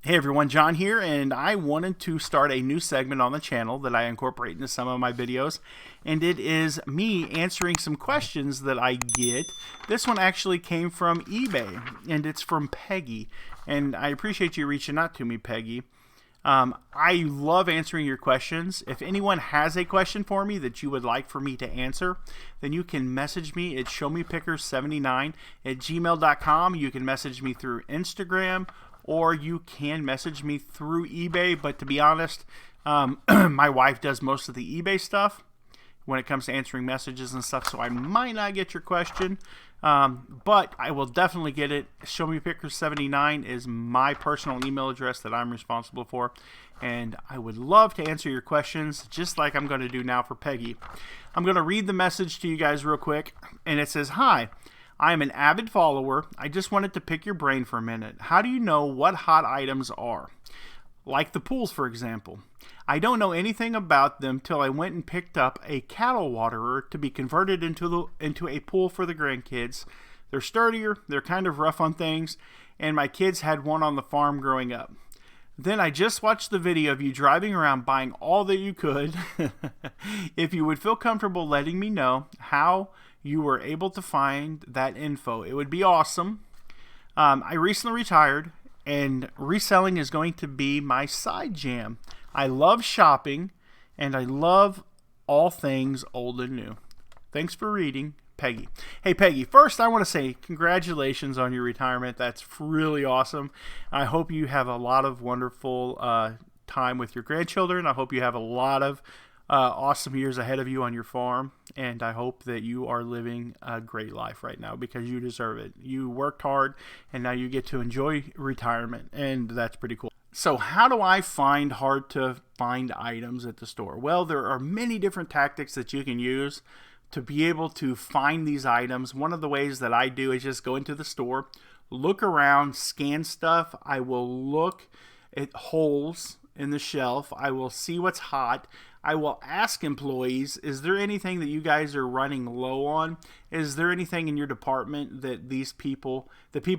Hey everyone, John here, and I wanted to start a new segment on the channel that I incorporate into some of my videos, and it is me answering some questions that I get. This one actually came from eBay, and it's from Peggy, and I appreciate you reaching out to me, Peggy. I love answering your questions. If anyone has a question for me that you would like for me to answer, then you can message me at showmepickers79@gmail.com. You can message me through Instagram, or you can message me through eBay. But to be honest, my wife does most of the eBay stuff when it comes to answering messages and stuff, so I might not get your question, but I will definitely get it. Showmepickers79 is my personal email address that I'm responsible for, and I would love to answer your questions just like I'm going to do now for Peggy. I'm going to read the message to you guys real quick, and it says, "Hi, I am an avid follower. I just wanted to pick your brain for a minute. How do you know what hot items are? Like the pools, for example. I don't know anything about them till I went and picked up a cattle waterer to be converted into a pool for the grandkids. They're sturdier, they're kind of rough on things, and my kids had one on the farm growing up. Then I just watched the video of you driving around buying all that you could. If you would feel comfortable letting me know how you were able to find that info, it would be awesome. I recently retired, and reselling is going to be my side jam. I love shopping, and I love all things old and new. Thanks for reading, Peggy." Hey, Peggy, first I want to say congratulations on your retirement. That's really awesome. I hope you have a lot of wonderful time with your grandchildren. I hope you have a lot of awesome years ahead of you on your farm, and I hope that you are living a great life right now because you deserve it. You worked hard, and now you get to enjoy retirement, and that's pretty cool. So how do I find hard to find items at the store? Well, there are many different tactics that you can use to be able to find these items. One of the ways that I do is just go into the store, look around, scan stuff. I will look at holes in the shelf. I will see what's hot. I will ask employees, is there anything that you guys are running low on? Is there anything in your department that people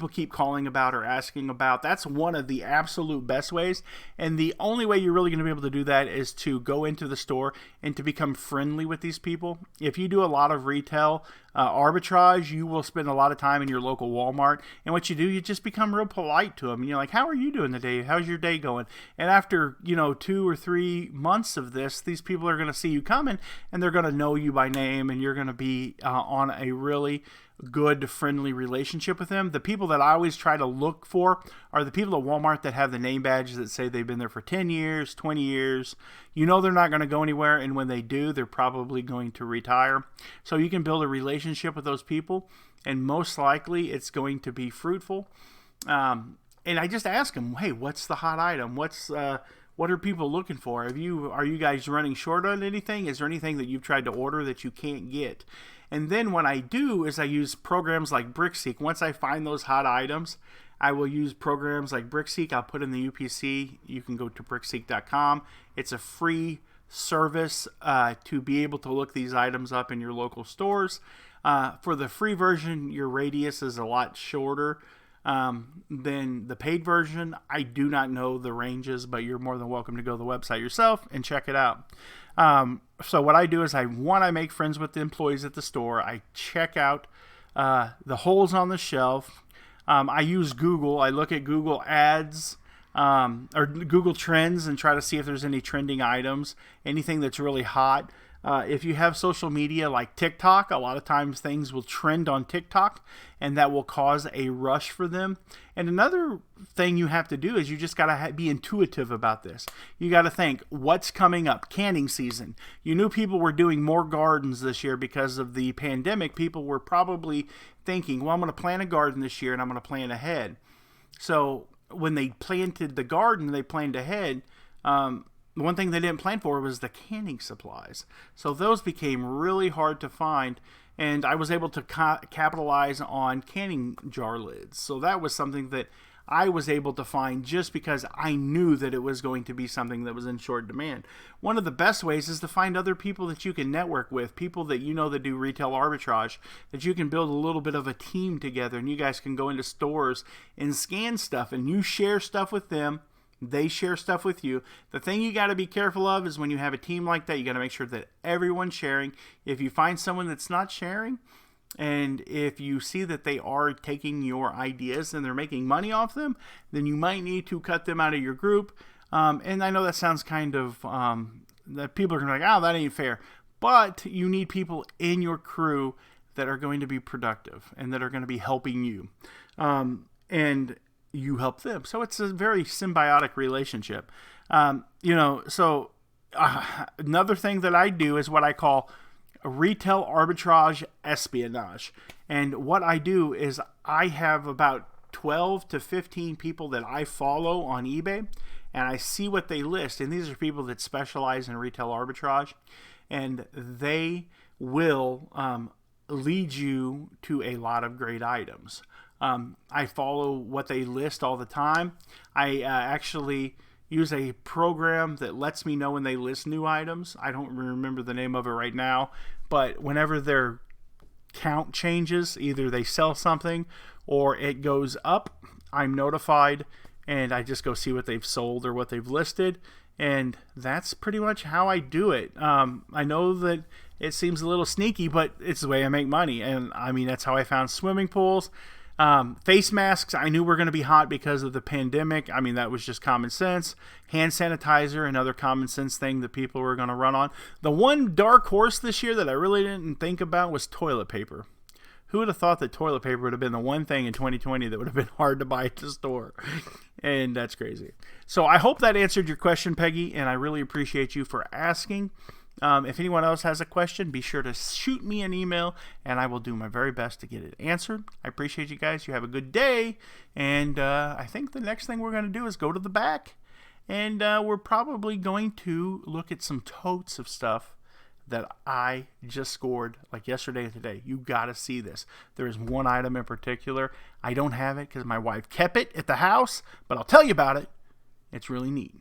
keep calling about or asking about? That's one of the absolute best ways. And the only way you're really going to be able to do that is to go into the store and to become friendly with these people. If you do a lot of retail arbitrage, you will spend a lot of time in your local Walmart. And what you do, you just become real polite to them. And you're like, how are you doing today? How's your day going? And after, 2 or 3 months of this, these people are going to see you coming, and they're going to know you by name, and you're going to be on a really good, friendly relationship with them. The people that I always try to look for are the people at Walmart that have the name badges that say they've been there for 10 years, 20 years. You know they're not going to go anywhere, and when they do, they're probably going to retire. So you can build a relationship with those people, and most likely it's going to be fruitful. And I just ask them, hey, what's the hot item? What are people looking for? Are you guys running short on anything? Is there anything that you've tried to order that you can't get? And then what I do is I use programs like BrickSeek. Once I find those hot items, I will use programs like BrickSeek. I'll put in the UPC. You can go to brickseek.com. It's a free service to be able to look these items up in your local stores. For the free version, your radius is a lot shorter than the paid version. I do not know the ranges, but you're more than welcome to go to the website yourself and check it out. So what I do is I make friends with the employees at the store. I check out the holes on the shelf. I use Google. I look at Google ads or Google Trends and try to see if there's any trending items, anything that's really hot. If you have social media like TikTok, a lot of times things will trend on TikTok, and that will cause a rush for them. And another thing you have to do is you just got to be intuitive about this. You got to think, what's coming up? Canning season. You knew people were doing more gardens this year because of the pandemic. People were probably thinking, well, I'm going to plant a garden this year, and I'm going to plan ahead. So when they planted the garden, they planned ahead. The one thing they didn't plan for was the canning supplies. So those became really hard to find, and I was able to capitalize on canning jar lids. So that was something that I was able to find just because I knew that it was going to be something that was in short demand. One of the best ways is to find other people that you can network with, people that you know that do retail arbitrage, that you can build a little bit of a team together, and you guys can go into stores and scan stuff, and you share stuff with them, They share stuff with you. The thing you got to be careful of is when you have a team like that, you got to make sure that everyone's sharing. If you find someone that's not sharing, and if you see that they are taking your ideas and they're making money off them, then you might need to cut them out of your group. And I know that sounds kind of, that people are going to be like, oh, that ain't fair. But you need people in your crew that are going to be productive and that are going to be helping you. And you help them. So it's a very symbiotic relationship. So another thing that I do is what I call retail arbitrage espionage. And what I do is I have about 12 to 15 people that I follow on eBay, and I see what they list. And these are people that specialize in retail arbitrage, and they will lead you to a lot of great items. I follow what they list all the time. I actually use a program that lets me know when they list new items. I don't remember the name of it right now, but whenever their count changes, either they sell something or it goes up, I'm notified, and I just go see what they've sold or what they've listed, and that's pretty much how I do it. I know that it seems a little sneaky, but it's the way I make money, and I mean, that's how I found swimming pools. Face masks, I knew were going to be hot because of the pandemic. I mean, that was just common sense. Hand sanitizer, another common sense thing that people were going to run on. The one dark horse this year that I really didn't think about was toilet paper. Who would have thought that toilet paper would have been the one thing in 2020 that would have been hard to buy at the store? And that's crazy. So I hope that answered your question, Peggy, and I really appreciate you for asking. If anyone else has a question, be sure to shoot me an email, and I will do my very best to get it answered. I appreciate you guys. You have a good day, and I think the next thing we're going to do is go to the back, and we're probably going to look at some totes of stuff that I just scored like yesterday and today. You got to see this. There is one item in particular. I don't have it because my wife kept it at the house, but I'll tell you about it. It's really neat.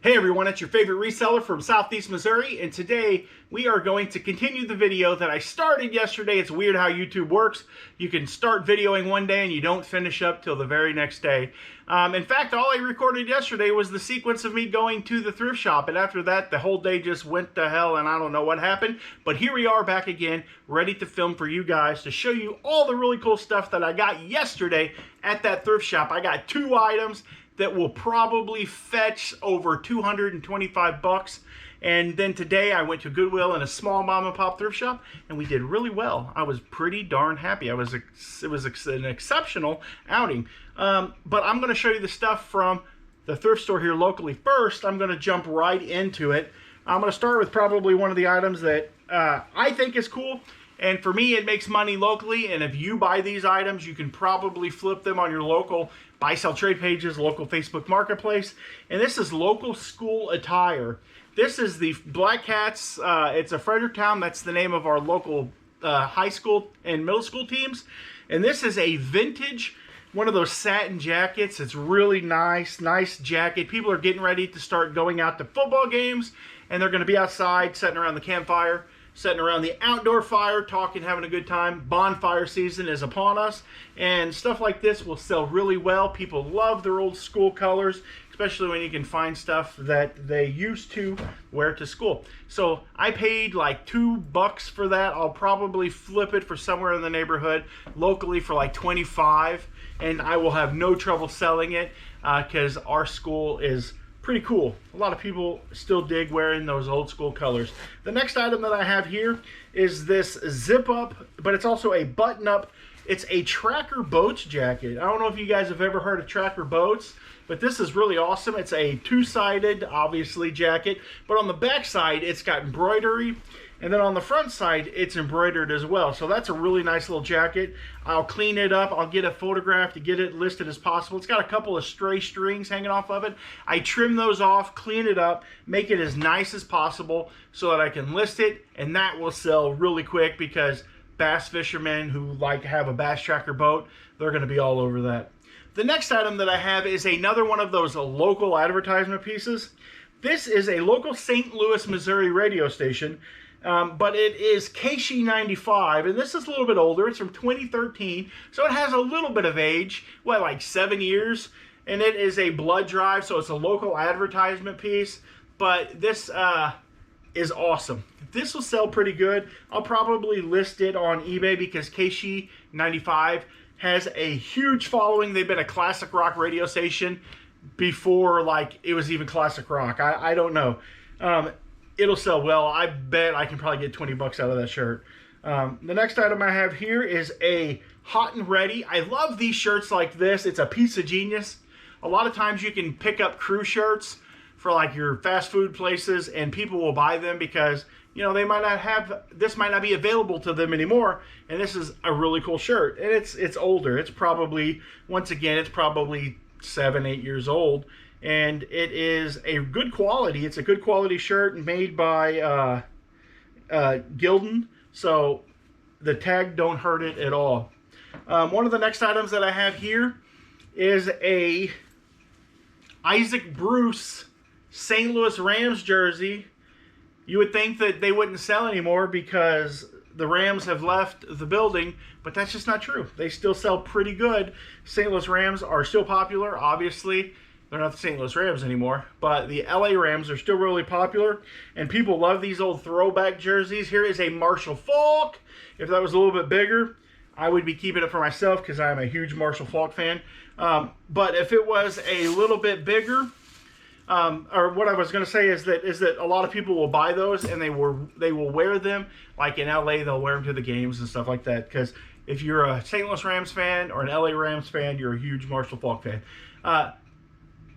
Hey everyone, it's your favorite reseller from Southeast Missouri, and today we are going to continue the video that I started yesterday. It's weird how YouTube works. You can start videoing one day and you don't finish up till the very next day. In fact, all I recorded yesterday was the sequence of me going to the thrift shop, and after that the whole day just went to hell and I don't know what happened. But here we are back again, ready to film for you guys to show you all the really cool stuff that I got yesterday at that thrift shop. I got 2 items that will probably fetch over $225. And then today I went to Goodwill in a small mom and pop thrift shop, and we did really well. I was pretty darn happy. It was an exceptional outing. But I'm going to show you the stuff from the thrift store here locally. First, I'm going to jump right into it. I'm going to start with probably one of the items that I think is cool. And for me, it makes money locally, and if you buy these items, you can probably flip them on your local buy, sell, trade pages, local Facebook marketplace. And this is local school attire. This is the Black Cats. It's a Fredericktown. That's the name of our local high school and middle school teams. And this is a vintage, one of those satin jackets. It's really nice jacket. People are getting ready to start going out to football games, and they're going to be outside, sitting around the campfire, sitting around the outdoor fire, talking, having a good time. Bonfire season is upon us, and stuff like this will sell really well. People love their old school colors, especially when you can find stuff that they used to wear to school. So I paid like $2 for that. I'll probably flip it for somewhere in the neighborhood locally for like $25, and I will have no trouble selling it because our school is pretty cool. A lot of people still dig wearing those old school colors. The next item that I have here is this zip up, but it's also a button up. It's a Tracker Boats jacket. I don't know if you guys have ever heard of Tracker Boats, but this is really awesome. It's a 2-sided, obviously, jacket, but on the back side, it's got embroidery, and then on the front side, it's embroidered as well. So that's a really nice little jacket. I'll clean it up. I'll get a photograph to get it listed as possible. It's got a couple of stray strings hanging off of it. I trim those off, clean it up, make it as nice as possible so that I can list it, and that will sell really quick because bass fishermen who like to have a bass tracker boat, they're going to be all over that. The next item that I have is another one of those local advertisement pieces. This is a local St. Louis, Missouri radio station. But it is KC95, and this is a little bit older. It's from 2013, so it has a little bit of age, like 7 years. and it is a blood drive, so it's a local advertisement piece. But this is awesome. This will sell pretty good. I'll probably list it on eBay because KC95 has a huge following. They've been a classic rock radio station before, like, it was even classic rock. I don't know. It'll sell well. I bet I can probably get 20 bucks out of that shirt. The next item I have here is a Hot and Ready. I love these shirts like this. It's a piece of genius. A lot of times you can pick up crew shirts for like your fast food places, and people will buy them because, you know, they might not have, this might not be available to them anymore, and this is a really cool shirt. And it's older. It's probably, once again, it's probably 7-8 years old, and it is a good quality. It's a good quality shirt made by Gildan, so the tag don't hurt it at all. One of the next items that I have here is a Isaac Bruce St. Louis Rams jersey. You would think that they wouldn't sell anymore because the Rams have left the building, but that's just not true. They still sell pretty good. St. Louis Rams are still popular. Obviously, they're not the St. Louis Rams anymore, but the LA Rams are still really popular, and people love these old throwback jerseys. Here is a Marshall Faulk. If that was a little bit bigger, I would be keeping it for myself because I'm a huge Marshall Faulk fan. But if it was a little bit bigger, or what I was going to say is that a lot of people will buy those and they will wear them. Like in LA, they'll wear them to the games and stuff like that. Because if you're a St. Louis Rams fan or an LA Rams fan, you're a huge Marshall Faulk fan. One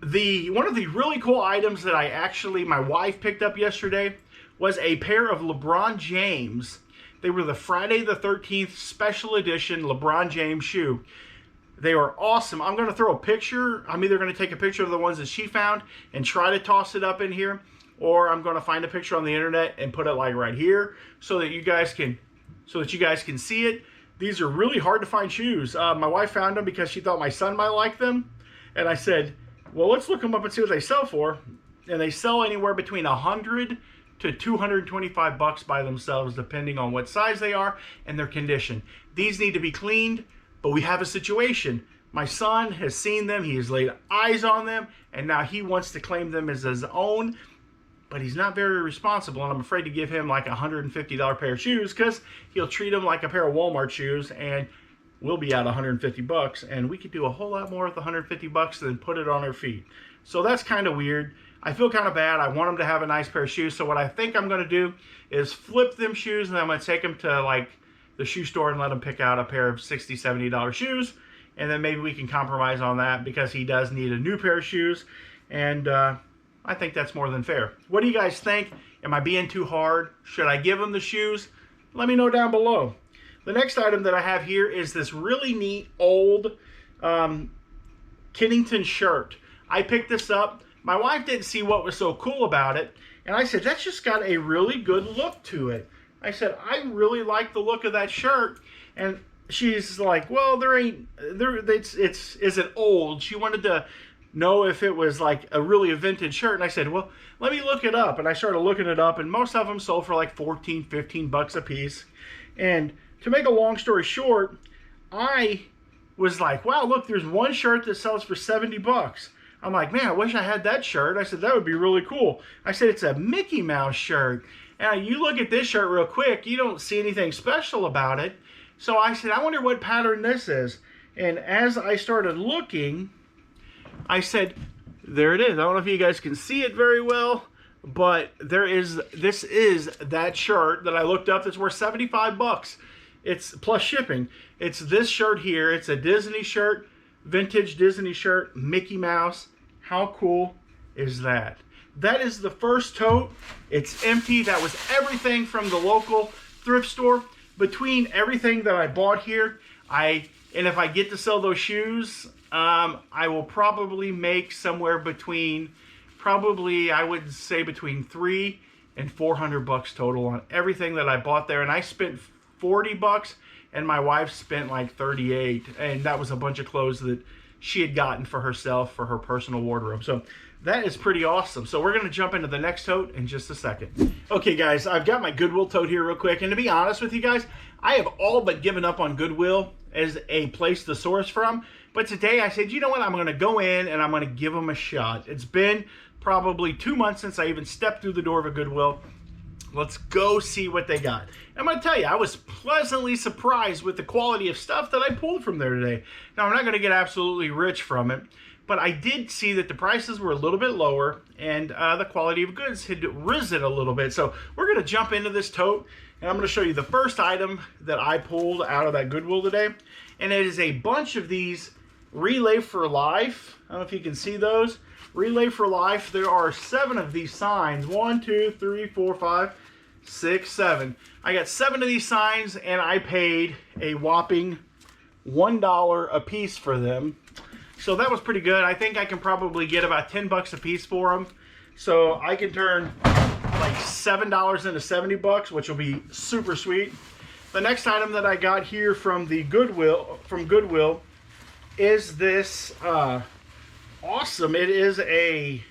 of the really cool items that my wife picked up yesterday was a pair of LeBron James. They were the Friday the 13th special edition LeBron James shoe. They were awesome. I'm going to throw a picture. I'm either going to take a picture of the ones that she found and try to toss it up in here, or I'm going to find a picture on the internet and put it like right here so that you guys can see it. These are really hard to find shoes. My wife found them because she thought my son might like them, and I said, well, let's look them up and see what they sell for. And they sell anywhere between $100 to $225 by themselves, depending on what size they are and their condition. These need to be cleaned. But we have a situation. My son has seen them, he has laid eyes on them, and now he wants to claim them as his own, but he's not very responsible, and I'm afraid to give him like a $150 pair of shoes because he'll treat them like a pair of Walmart shoes, and we'll be out $150, and we could do a whole lot more with the $150 than put it on our feet. So that's kind of weird. I feel kind of bad. I want him to have a nice pair of shoes, so what I think I'm going to do is flip them shoes, and I'm going to take them to like the shoe store and let him pick out a pair of $60, $70 shoes, and then maybe we can compromise on that because he does need a new pair of shoes, and I think that's more than fair. What do you guys think? Am I being too hard? Should I give him the shoes? Let me know down below. The next item that I have here is this really neat old Kennington shirt. I picked this up. My wife didn't see what was so cool about it, and I said, that's just got a really good look to it. I said, I really like the look of that shirt. And she's like, well, is it old? She wanted to know if it was like a vintage shirt. And I said, well, let me look it up. And I started looking it up, and most of them sold for like 14, 15 bucks a piece. And to make a long story short, I was like, wow, look, there's one shirt that sells for 70 bucks. I'm like, man, I wish I had that shirt. I said, that would be really cool. I said, it's a Mickey Mouse shirt. Now, you look at this shirt real quick, you don't see anything special about it. So I said, I wonder what pattern this is. And as I started looking, I said, there it is. I don't know if you guys can see it very well, but this is that shirt that I looked up that's worth 75 bucks. It's plus shipping. It's this shirt here. It's a Disney shirt, vintage Disney shirt, Mickey Mouse. How cool is that? That is the first tote. It's empty. That was everything from the local thrift store. Between everything that I bought here, and if I get to sell those shoes, I will probably make somewhere between, I would say between $300 and $400 total on everything that I bought there. And I spent 40 bucks, and my wife spent like 38, and that was a bunch of clothes that she had gotten for herself for her personal wardrobe. So that is pretty awesome. So we're going to jump into the next tote in just a second. Okay, guys, I've got my Goodwill tote here real quick. And to be honest with you guys, I have all but given up on Goodwill as a place to source from But today I said, you know what, I'm going to go in and I'm going to give them a shot. It's been probably 2 months since I even stepped through the door of a Goodwill. Let's go see what they got. I'm going to tell you, I was pleasantly surprised with the quality of stuff that I pulled from there today. Now, I'm not going to get absolutely rich from it, but I did see that the prices were a little bit lower and the quality of goods had risen a little bit. So we're going to jump into this tote, and I'm going to show you the first item that I pulled out of that Goodwill today. And it is a bunch of these Relay for Life. I don't know if you can see those. Relay for Life. There are 7 of these signs. 1, 2, 3, 4, 5, 6, 7. I got 7 of these signs, and I paid a whopping $1 a piece for them. So that was pretty good. I think I can probably get about 10 bucks a piece for them. So I can turn like $7 into 70 bucks, which will be super sweet. The next item that I got here from the Goodwill is this awesome. It is a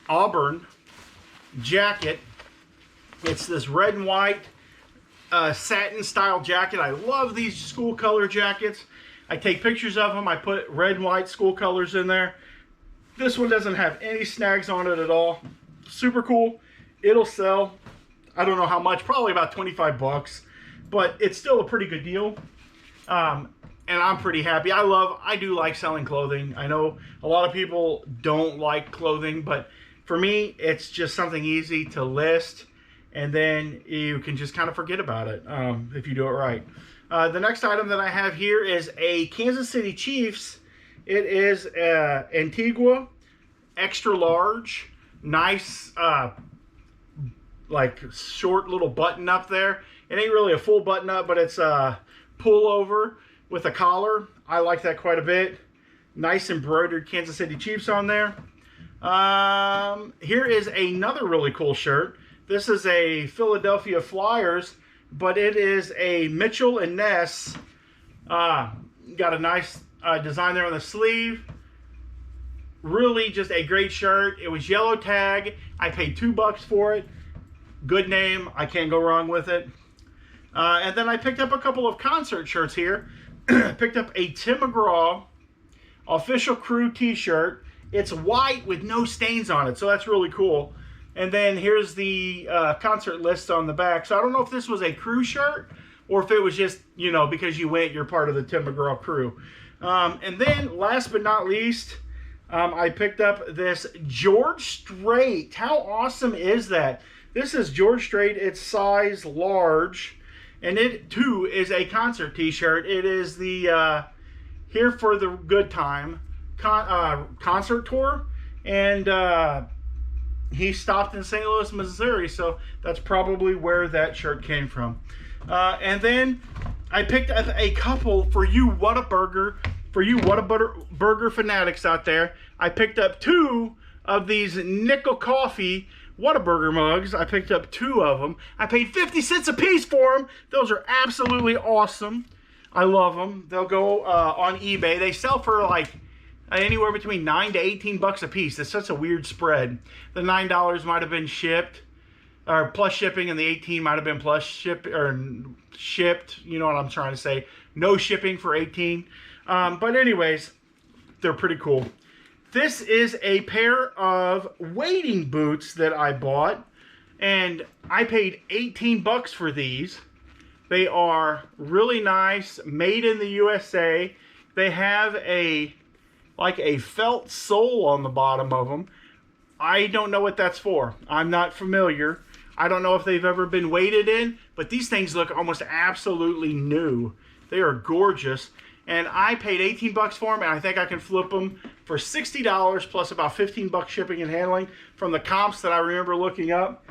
Auburn Jacket. It's this red and white satin style jacket. I love these school color jackets. I take pictures of them. I put red and white school colors in there. This one doesn't have any snags on it at all. Super cool. It'll sell, I don't know how much, probably about 25 bucks, but it's still a pretty good deal. And I'm pretty happy. I do like selling clothing. I know a lot of people don't like clothing, but for me, it's just something easy to list, and then you can just kind of forget about it if you do it right. The next item that I have here is a Kansas City Chiefs. It is Antigua, extra large, nice, like short little button up there. It ain't really a full button up, but it's a pullover with a collar. I like that quite a bit. Nice embroidered Kansas City Chiefs on there. Here is another really cool shirt. This is a Philadelphia Flyers, but it is a Mitchell and Ness. Got a nice design there on the sleeve. Really just a great shirt. It was yellow tag. I paid $2 for it. Good name. I can't go wrong with it. And then I picked up a couple of concert shirts here. I picked up a Tim McGraw Official Crew t-shirt. It's white with no stains on it, so that's really cool. And then here's the concert list on the back. So I don't know if this was a crew shirt or if it was just, you know, because you went, you're part of the Tim McGraw crew. And then last but not least, I picked up this George Strait. How awesome is that? This is George Strait. It's size large. And it, too, is a concert t-shirt. It is the Here for the Good Time concert tour. And he stopped in St. Louis, Missouri. So that's probably where that shirt came from. And then I picked up a couple for you Whataburger fanatics out there. I picked up 2 of these nickel coffee Whataburger mugs. I picked up 2 of them. I paid 50 cents a piece for them. Those are absolutely awesome. I love them. They'll go on eBay. They sell for like anywhere between $9 to $18 a piece. It's such a weird spread. The $9 might have been shipped, or plus shipping, and the $18 might have been plus ship or shipped. You know what I'm trying to say? No shipping for $18. But anyways, they're pretty cool. This is a pair of wading boots that I bought, and I paid $18 for these. They are really nice, made in the USA. They have like a felt sole on the bottom of them. I don't know what that's for. I'm not familiar. I don't know if they've ever been waded in, but these things look almost absolutely new. They are gorgeous. And I paid $18 for them, and I think I can flip them for $60 plus about $15 shipping and handling from the comps that I remember looking up.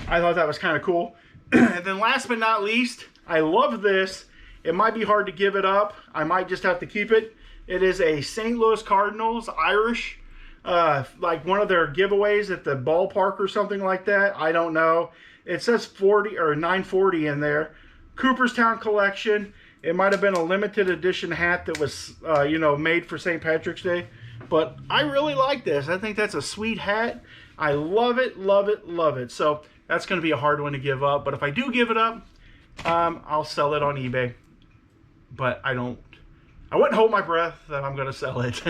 I thought that was kind of cool. And then last but not least, I love this. It might be hard to give it up. I might just have to keep it. It is a St. Louis Cardinals Irish, like one of their giveaways at the ballpark or something like that. I don't know. It says 40 or 940 in there. Cooperstown collection. It might have been a limited edition hat that was, made for St. Patrick's Day. But I really like this. I think that's a sweet hat. I love it, love it, love it. So that's going to be a hard one to give up. But if I do give it up, I'll sell it on eBay. but I wouldn't hold my breath that I'm going to sell it.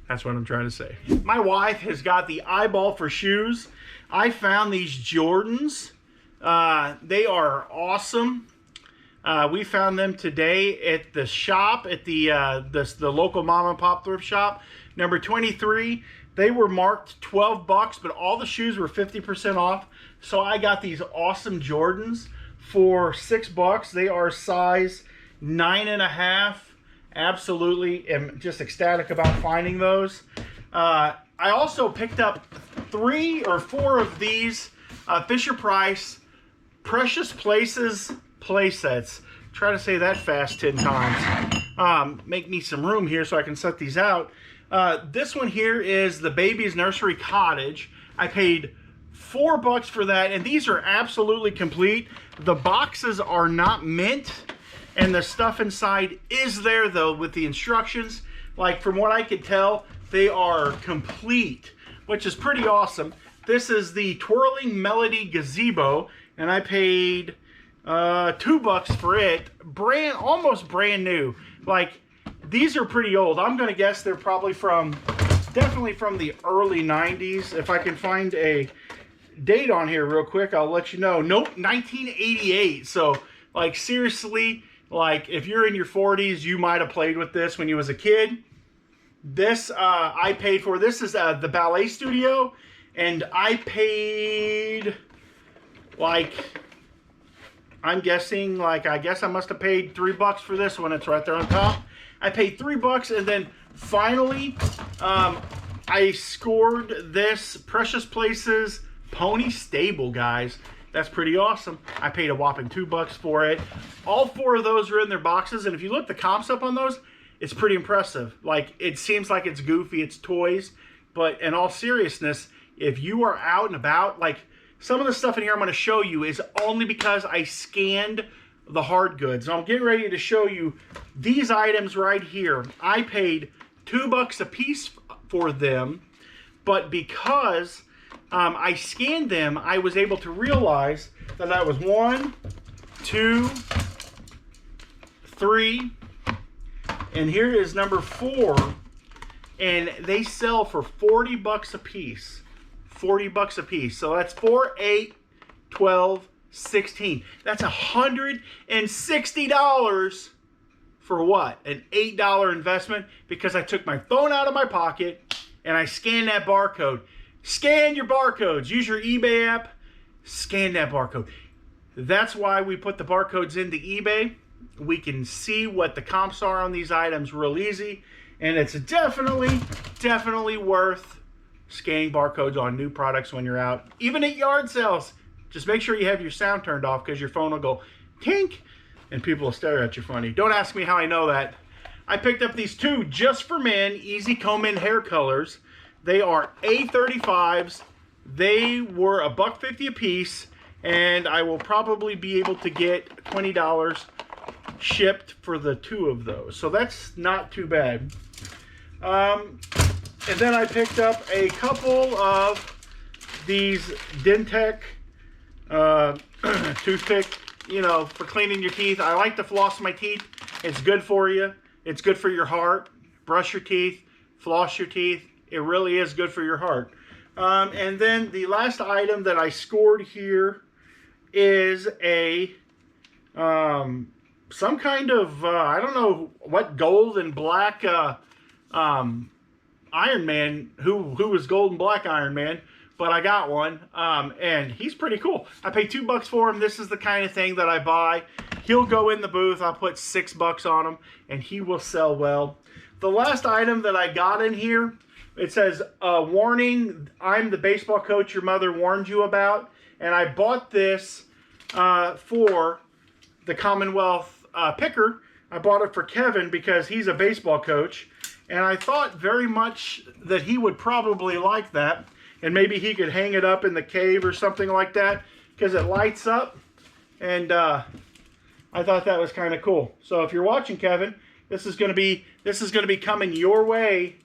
That's what I'm trying to say. My wife has got the eyeball for shoes. I found these Jordans. They are awesome. We found them today at the shop, at the local mom and pop thrift shop, number 23. They were marked $12, but all the shoes were 50% off. So I got these awesome Jordans for $6. They are size 9.5. Absolutely am just ecstatic about finding those. I also picked up 3 or 4 of these Fisher-Price Precious Places Playsets. Try to say that fast 10 times. Make me some room here so I can set these out. This one here is the Baby's Nursery Cottage. I paid $4 for that, and these are absolutely complete. The boxes are not mint, and the stuff inside is there though with the instructions. Like, from what I could tell, they are complete, which is pretty awesome. This is the Twirling Melody Gazebo, and I paid $2 for it. Almost brand new. Like, these are pretty old. I'm gonna guess they're probably definitely from the early 90s. If I can find a date on here real quick, I'll let you know. Nope, 1988. So, like, seriously, like, if you're in your 40s, you might have played with this when you was a kid. This I paid for. This is the ballet studio, and I paid, like, I'm guessing, like, I guess I must have paid $3 for this one. It's right there on top. I paid $3, and then finally, I scored this Precious Places Pony Stable, guys. That's pretty awesome. I paid a whopping $2 for it. All 4 of those are in their boxes, and if you look the comps up on those, it's pretty impressive. Like, it seems like it's goofy, it's toys, but in all seriousness, if you are out and about, like, some of the stuff in here I'm going to show you is only because I scanned the hard goods. I'm getting ready to show you these items right here. I paid $2 a piece for them, but because I scanned them, I was able to realize that that was 1, 2, 3, and here is number 4, and they sell for $40 a piece. $40 a piece. So that's 4, 8, 12, 16. That's $160 for what? An $8 investment, because I took my phone out of my pocket and I scanned that barcode. Scan your barcodes. Use your eBay app. Scan that barcode. That's why we put the barcodes into eBay. We can see what the comps are on these items real easy, and it's definitely worth scanning barcodes on new products when you're out, even at yard sales. Just make sure you have your sound turned off, because your phone will go tink and people will stare at you funny. Don't ask me how I know that. I picked up these 2 Just for Men Easy Comb In hair colors. They are A35s. They were $1.50 a piece, and I will probably be able to get $20 shipped for the 2 of those. So that's not too bad. And then I picked up a couple of these Dentec toothpick, you know, for cleaning your teeth. I like to floss my teeth. It's good for you. It's good for your heart. Brush your teeth, floss your teeth. It really is good for your heart. And then the last item that I scored here is a some kind of I don't know what, gold and black Iron Man, who was gold and black Iron Man, but I got one, and he's pretty cool. I paid $2 for him. This is the kind of thing that I buy. He'll go in the booth. I'll put $6 on him, and he will sell well. The last item that I got in here, it says, warning, I'm the baseball coach your mother warned you about, and I bought this for the Commonwealth picker. I bought it for Kevin because he's a baseball coach, and I thought very much that he would probably like that, and maybe he could hang it up in the cave or something like that, because it lights up, and I thought that was kind of cool. So if you're watching, Kevin, this is going to be coming your way,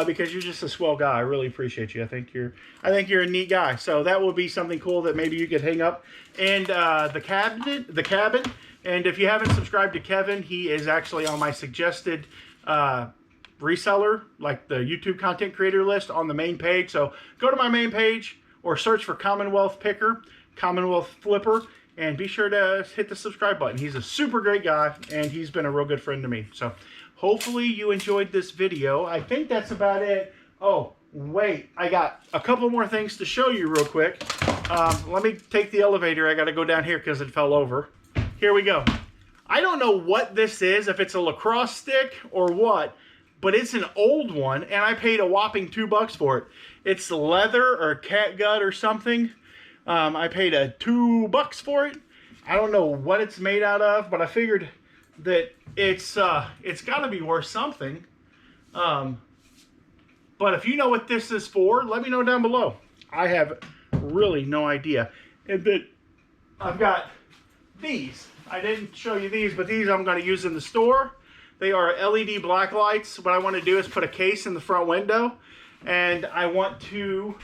because you're just a swell guy. I really appreciate you. I think you're a neat guy. So that will be something cool that maybe you could hang up, and the cabin, And if you haven't subscribed to Kevin, he is actually on my suggested reseller, like the YouTube content creator list on the main page. So go to my main page or search for Commonwealth Picker, Commonwealth Flipper, and be sure to hit the subscribe button. He's a super great guy, and he's been a real good friend to me. So hopefully you enjoyed this video. I think that's about it. Oh, wait, I got a couple more things to show you real quick. Let me take the elevator. I got to go down here because it fell over. Here we go. I don't know what this is, if it's a lacrosse stick or what, but it's an old one, and I paid a whopping $2 for it. It's leather or catgut or something. I paid $2 for it. I don't know what it's made out of, but I figured that it's got to be worth something. But if you know what this is for, let me know down below. I have really no idea. And that I've got these. I didn't show you these, but these I'm going to use in the store. They are LED black lights. What I want to do is put a case in the front window, and I want to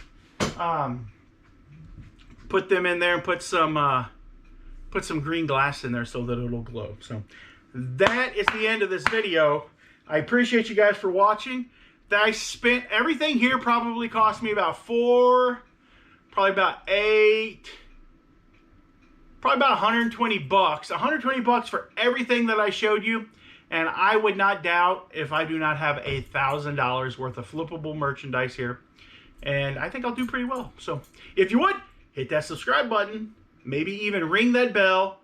put them in there and put some green glass in there so that it'll glow. So that is the end of this video. I appreciate you guys for watching. I spent everything here, probably cost me about $120 bucks. $120 for everything that I showed you. And I would not doubt if I do not have $1,000 worth of flippable merchandise here. And I think I'll do pretty well. So if you would, hit that subscribe button, maybe even ring that bell,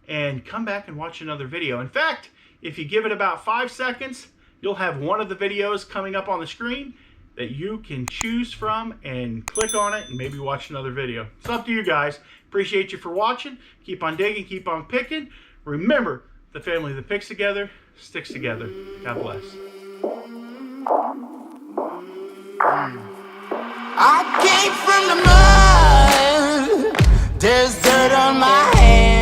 and come back and watch another video. In fact, if you give it about 5 seconds, you'll have one of the videos coming up on the screen that you can choose from and click on it and maybe watch another video. It's up to you guys. Appreciate you for watching. Keep on digging, keep on picking. Remember, the family that picks together sticks together. God bless. I came from the mud. There's dirt on my hands.